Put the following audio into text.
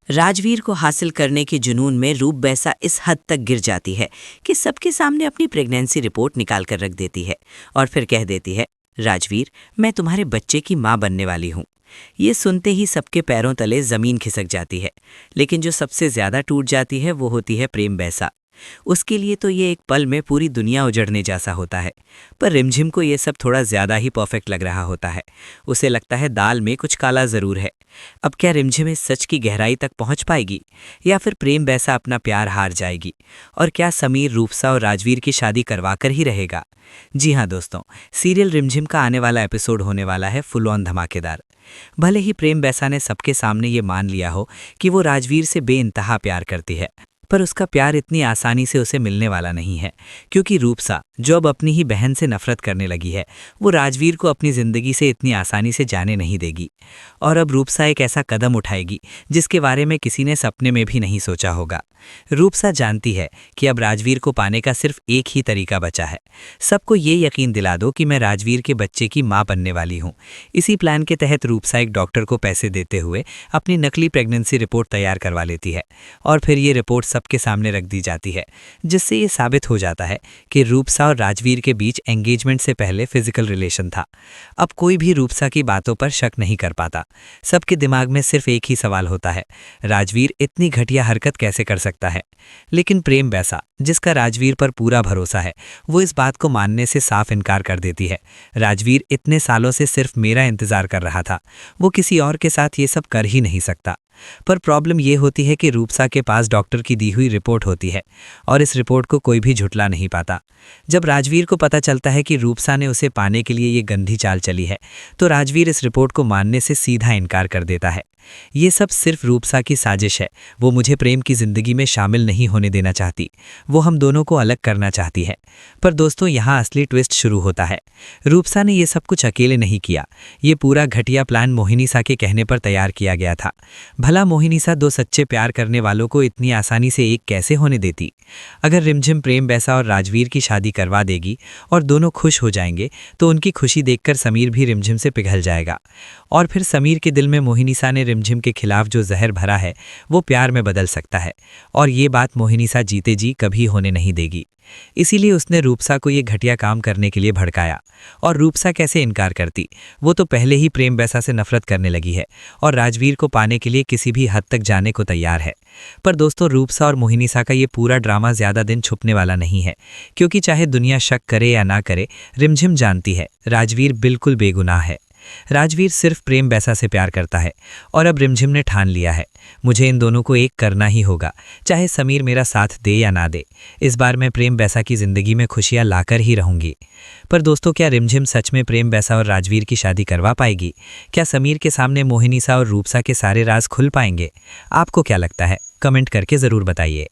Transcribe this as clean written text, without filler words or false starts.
राजवीर को हासिल करने के जुनून में रूप बैसा इस हद तक गिर जाती है कि सबके सामने अपनी प्रेगनेंसी रिपोर्ट निकाल कर रख देती है और फिर कह देती है, राजवीर, मैं तुम्हारे बच्चे की मां बनने वाली हूं। ये सुनते ही सबके पैरों तले जमीन खिसक जाती है। लेकिन जो सबसे ज्यादा टूट जाती है वो होती है प्रेम बैसा। उसके लिए तो ये एक पल में पूरी दुनिया उजड़ने जैसा होता है। पर रिमझिम को ये सब थोड़ा ज्यादा ही परफेक्ट लग रहा होता है। उसे लगता है दाल में कुछ काला जरूर है। अब क्या रिमझिम इस सच की गहराई तक पहुंच पाएगी या फिर प्रेम बैसा अपना प्यार हार जाएगी? और क्या समीर रूपसा और राजवीर की शादी करवा कर ही रहेगा? जी हाँ दोस्तों, सीरियल रिमझिम का आने वाला एपिसोड होने वाला है फुल ऑन धमाकेदार। भले ही प्रेम बैसा ने सबके सामने ये मान लिया हो कि वो राजवीर से बेइंतहा प्यार करती है, पर उसका प्यार इतनी आसानी से उसे मिलने वाला नहीं है। क्योंकि रूपसा, जो अब अपनी ही बहन से नफरत करने लगी है, वो राजवीर को अपनी जिंदगी से इतनी आसानी से जाने नहीं देगी। और अब रूपसा एक ऐसा कदम उठाएगी जिसके बारे में किसी ने सपने में भी नहीं सोचा होगा। रूपसा जानती है कि अब राजवीर को पाने का सिर्फ एक ही तरीका बचा है। सबको ये यकीन दिला दो कि मैं राजवीर के बच्चे की मां बनने वाली हूं। इसी प्लान के तहत रूपसा एक डॉक्टर को पैसे देते हुए अपनी नकली प्रेगनेंसी रिपोर्ट तैयार करवा लेती है और फिर ये रिपोर्ट सबके सामने रख दी जाती है, जिससे ये साबित हो जाता है कि रूपसा और राजवीर के बीच एंगेजमेंट से पहले फिजिकल रिलेशन था। अब कोई भी रूपसा की बातों पर शक नहीं कर पाता। सबके दिमाग में सिर्फ एक ही सवाल होता है, राजवीर इतनी घटिया हरकत कैसे कर सकता है? लेकिन प्रेम बैसा, जिसका राजवीर पर पूरा भरोसा है, वो इस बात को मानने से साफ इनकार कर देती है। राजवीर इतने सालों से सिर्फ मेरा इंतजार कर रहा था, वो किसी और के साथ ये सब कर ही नहीं सकता। पर प्रॉब्लम ये होती है कि रूपसा के पास डॉक्टर की दी हुई रिपोर्ट होती है और इस रिपोर्ट को कोई भी झुठला नहीं पाता। जब राजवीर को पता चलता है कि रूपसा ने उसे पाने के लिए ये गंदी चाल चली है, तो राजवीर इस रिपोर्ट को मानने से सीधा इनकार कर देता है। ये सब सिर्फ रूपसा की साजिश है। वो मुझे प्रेम की जिंदगी में शामिल नहीं होने देना चाहती, वो हम दोनों को अलग करना चाहती है। पर दोस्तों, यहाँ असली ट्विस्ट शुरू होता है। रूपसा ने ये सब कुछ अकेले नहीं किया। ये पूरा घटिया प्लान मोहिनीसा के कहने पर तैयार किया गया था। भला मोहिनीसा दो सच्चे प्यार करने वालों को इतनी आसानी से एक कैसे होने देती? अगर रिमझिम प्रेम बैसा और राजवीर की शादी करवा देगी और दोनों खुश हो जाएंगे, तो उनकी खुशी देखकर समीर भी रिमझिम से पिघल जाएगा और फिर समीर के दिल में मोहिनीसा ने रिमझिम के खिलाफ जो जहर भरा है वो प्यार में बदल सकता है। और ये बात मोहिनीसा जीते जी कभी होने नहीं देगी। इसीलिए उसने रूपसा को ये घटिया काम करने के लिए भड़काया। और रूपसा कैसे इनकार करती? वो तो पहले ही प्रेम बैसा से नफरत करने लगी है और राजवीर को पाने के लिए किसी भी हद तक जाने को तैयार है। पर दोस्तों, रूपसा और मोहिनीसा का ये पूरा ड्रामा ज्यादा दिन छुपने वाला नहीं है, क्योंकि चाहे दुनिया शक करे या ना करे, रिमझिम जानती है राजवीर बिल्कुल बेगुनाह है। राजवीर सिर्फ प्रेम बैसा से प्यार करता है और अब रिमझिम ने ठान लिया है, मुझे इन दोनों को एक करना ही होगा, चाहे समीर मेरा साथ दे या ना दे। इस बार मैं प्रेम बैसा की जिंदगी में खुशियां लाकर ही रहूंगी। पर दोस्तों, क्या रिमझिम सच में प्रेम बैसा और राजवीर की शादी करवा पाएगी? क्या समीर के सामने मोहिनीसा और रूपसा के सारे राज खुल पाएंगे? आपको क्या लगता है? कमेंट करके जरूर बताइए।